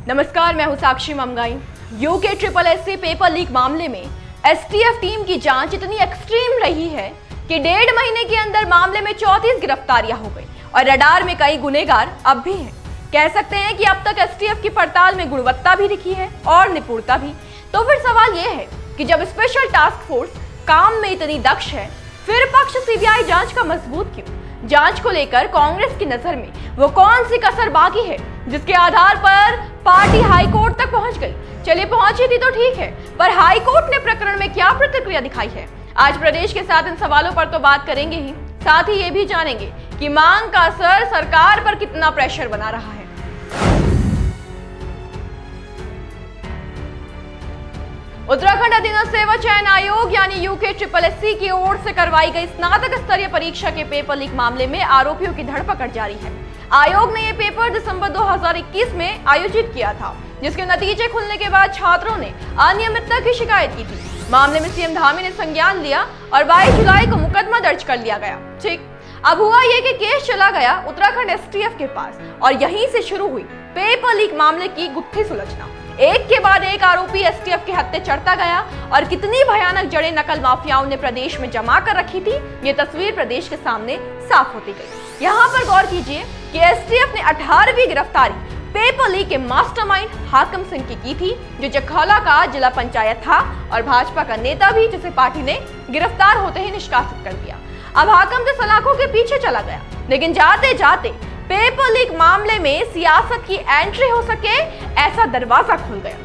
नमस्कार, मैं हूं Sakshi Mamgai. UK SSC paper leak मामले में एसटीएफ टीम की जांच इतनी एक्सट्रीम रही है कि 1.5 महीने के अंदर मामले में 34 गिरफ्तारियां हो गई और रडार में कई गुनहगार अब भी हैं। कह सकते हैं कि अब तक एसटीएफ की पड़ताल में गुणवत्ता भी दिखी है और निपुणता भी। तो फिर सवाल यह है कि जब स्पेशल टास्क फोर्स काम में इतनी दक्ष है, फिर पक्ष सीबीआई जांच का मजबूत क्यों? जांच को लेकर कांग्रेस की नजर में वो कौन सी कसर बाकी है जिसके आधार पर पार्टी हाई कोर्ट तक पहुंच गई? चलिए, पहुंची थी तो ठीक है, पर हाई कोर्ट ने प्रकरण में क्या प्रतिक्रिया दिखाई है? आज प्रदेश के साथ इन सवालों पर तो बात करेंगे ही, साथ ही ये भी जानेंगे कि मांग का असर सरकार पर कितना प्रेशर बना रहा है। उत्तराखंड अधीनस्थ सेवा चयन आयोग यानी यूके SSC की ओर से करवाई गई स्नातक स्तरीय परीक्षा के पेपर लीक मामले में आरोपियों की धरपकड़ जारी है। आयोग ने ये पेपर दिसंबर 2021 में आयोजित किया था, जिसके नतीजे खुलने के बाद छात्रों ने अनियमितता की शिकायत की थी। मामले में सीएम धामी ने संज्ञान लिया और 22 जुलाई को मुकदमा दर्ज कर लिया गया। ठीक, अब हुआ ये कि केस चला गया उत्तराखंड एसटीएफ के पास और यहीं से शुरू हुई पेपर लीक मामले की गुत्थी सुलझना। एक के बाद एक आरोपी एसटीएफ के हत्थे चढ़ता गया और कितनी भयानक जड़ें नकल माफियाओं ने प्रदेश में जमा कर रखी थी, ये तस्वीर प्रदेश के सामने साफ होती गई। यहाँ पर गौर कीजिए कि एसटीएफ ने 18वीं गिरफ्तारी पेपर लीक के मास्टरमाइंड हाकम सिंह की थी, जो जखौला का जिला पंचायत था और भाजपा का नेता भी, जिसे पार्टी ने गिरफ्तार होते ही निष्कासित कर दिया। अब हाकम तो सलाखों के पीछे चला गया, लेकिन जाते जाते पेपर लीक मामले में सियासत की एंट्री हो सके, ऐसा दरवाजा खुल गया।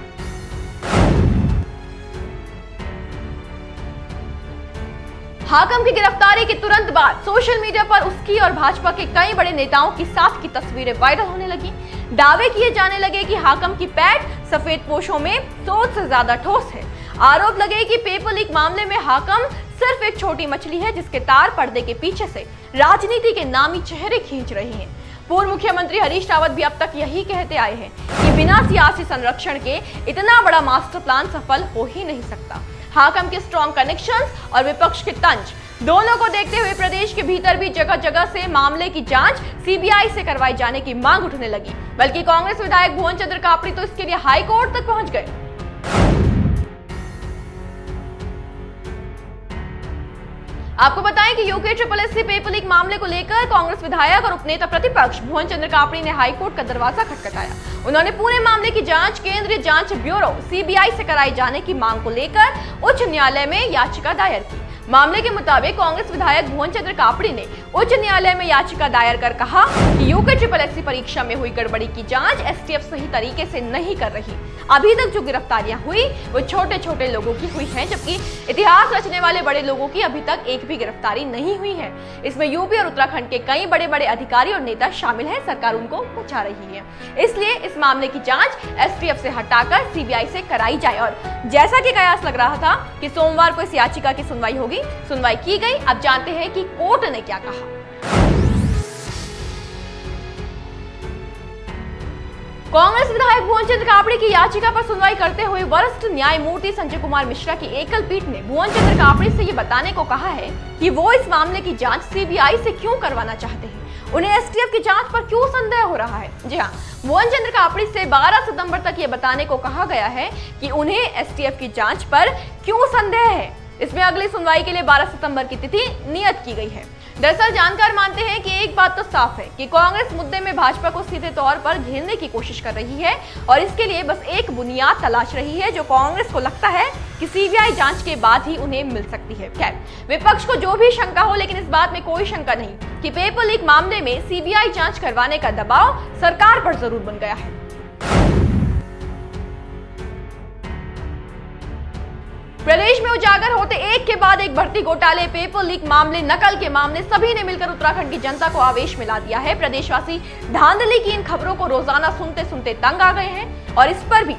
हाकम की गिरफ्तारी के तुरंत बाद सोशल मीडिया पर उसकी और भाजपा के कई बड़े नेताओं की साथ की तस्वीरें वायरल होने लगी। दावे किए जाने लगे कि हाकम की पैठ सफेद पोशों में सोच से ज्यादा ठोस है। आरोप लगे कि पेपर लीक मामले में हाकम सिर्फ एक छोटी मछली है, जिसके तार पर्दे के पीछे से राजनीति के नामी चेहरे खींच रहे हैं। पूर्व मुख्यमंत्री हरीश रावत भी अब तक यही कहते आए हैं कि बिना सियासी संरक्षण के इतना बड़ा मास्टर प्लान सफल हो ही नहीं सकता। हाकम के स्ट्रॉन्ग कनेक्शंस और विपक्ष के तंज दोनों को देखते हुए प्रदेश के भीतर भी जगह जगह से मामले की जांच सीबीआई से करवाई जाने की मांग उठने लगी। बल्कि कांग्रेस विधायक भुवन चंद्र कापड़ी तो इसके लिए हाई कोर्ट तक पहुंच गए। आपको बताएं कि यूके SSC पेपर लीक मामले को लेकर कांग्रेस विधायक और उपनेता प्रतिपक्ष भुवन चंद्र कापड़ी ने हाईकोर्ट का दरवाजा खटखटाया। उन्होंने पूरे मामले की जांच केंद्रीय जांच ब्यूरो सीबीआई से कराई जाने की मांग को लेकर उच्च न्यायालय में याचिका दायर की। मामले के मुताबिक कांग्रेस विधायक भुवन चंद्र कापड़ी ने उच्च न्यायालय में याचिका दायर कर कहा कि यूके SSC परीक्षा में हुई गड़बड़ी की जांच एसटीएफ सही तरीके से नहीं कर रही। अभी तक जो गिरफ्तारियां हुई वो छोटे छोटे लोगों की हुई हैं, जबकि इतिहास रचने वाले बड़े लोगों की अभी तक एक भी गिरफ्तारी नहीं हुई है। इसमें यूपी और उत्तराखंड के कई बड़े बड़े अधिकारी और नेता शामिल हैं। सरकार उनको बचा रही है, इसलिए इस मामले की जांच एसटीएफ से हटाकर सीबीआई से कराई जाए। और जैसा कि कयास लग रहा था कि सोमवार को इस याचिका की सुनवाई होगी, सुनवाई की गई। अब जानते हैं कि कोर्ट ने क्या कहा। कांग्रेस विधायक भुवन चंद्र कापड़ी की याचिका पर सुनवाई करते हुए वरिष्ठ न्यायमूर्ति संजय कुमार मिश्रा की एकल पीठ ने भुवन चंद्र कापड़ी से ये बताने को कहा है कि वो इस मामले की जांच सीबीआई से क्यों करवाना चाहते हैं, उन्हें एसटीएफ की जांच पर क्यों संदेह हो रहा है। जी हाँ, भुवन चंद्र कापड़ी से 12 सितंबर तक ये बताने को कहा गया है कि उन्हें एसटीएफ की जांच पर क्यों संदेह है। इसमें अगली सुनवाई के लिए 12 सितंबर की तिथि नियत की गई है। दरअसल जानकार मानते हैं कि एक बात तो साफ है कि कांग्रेस मुद्दे में भाजपा को सीधे तौर पर घेरने की कोशिश कर रही है और इसके लिए बस एक बुनियाद तलाश रही है, जो कांग्रेस को लगता है कि सीबीआई जांच के बाद ही उन्हें मिल सकती है। खैर, विपक्ष को जो भी शंका हो, लेकिन इस बात में कोई शंका नहीं कि पेपर लीक मामले में सीबीआई जांच करवाने का दबाव सरकार पर जरूर बन गया है। प्रदेश में उजागर होते एक के बाद एक भर्ती घोटाले, पेपर लीक मामले, नकल के मामले, सभी ने मिलकर उत्तराखंड की जनता को आवेश में ला दिया है। प्रदेशवासी धांधली की इन खबरों को रोजाना सुनते सुनते तंग आ गए हैं और इस पर भी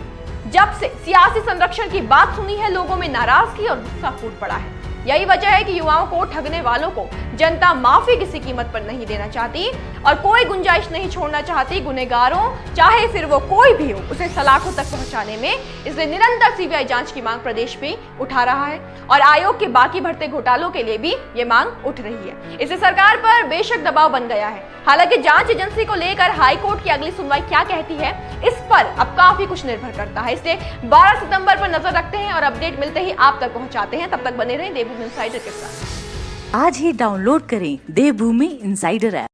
जब से सियासी संरक्षण की बात सुनी है, लोगों में नाराजगी और गुस्सा फूट पड़ा है। यही वजह है कि युवाओं को ठगने वालों को जनता माफी किसी कीमत पर नहीं देना चाहती और कोई गुंजाइश नहीं छोड़ना चाहती गुनहगारों, चाहे फिर वो कोई भी हो, उसे सलाखों तक पहुंचाने में। इसलिए निरंतर सीबीआई जांच की मांग प्रदेश में उठा रहा है और आयोग के बाकी बढ़ते घोटालों के लिए भी ये मांग उठ रही है। इससे सरकार पर बेशक दबाव बन गया है। हालांकि जांच एजेंसी को लेकर हाई कोर्ट की अगली सुनवाई क्या कहती है, इस पर अब काफी कुछ निर्भर करता है। इसलिए 12 सितंबर पर नजर रखते हैं और अपडेट मिलते ही आप तक पहुंचाते हैं। तब तक बने रहें देवभूमि इनसाइडर के साथ। आज ही डाउनलोड करें देवभूमि इनसाइडर ऐप।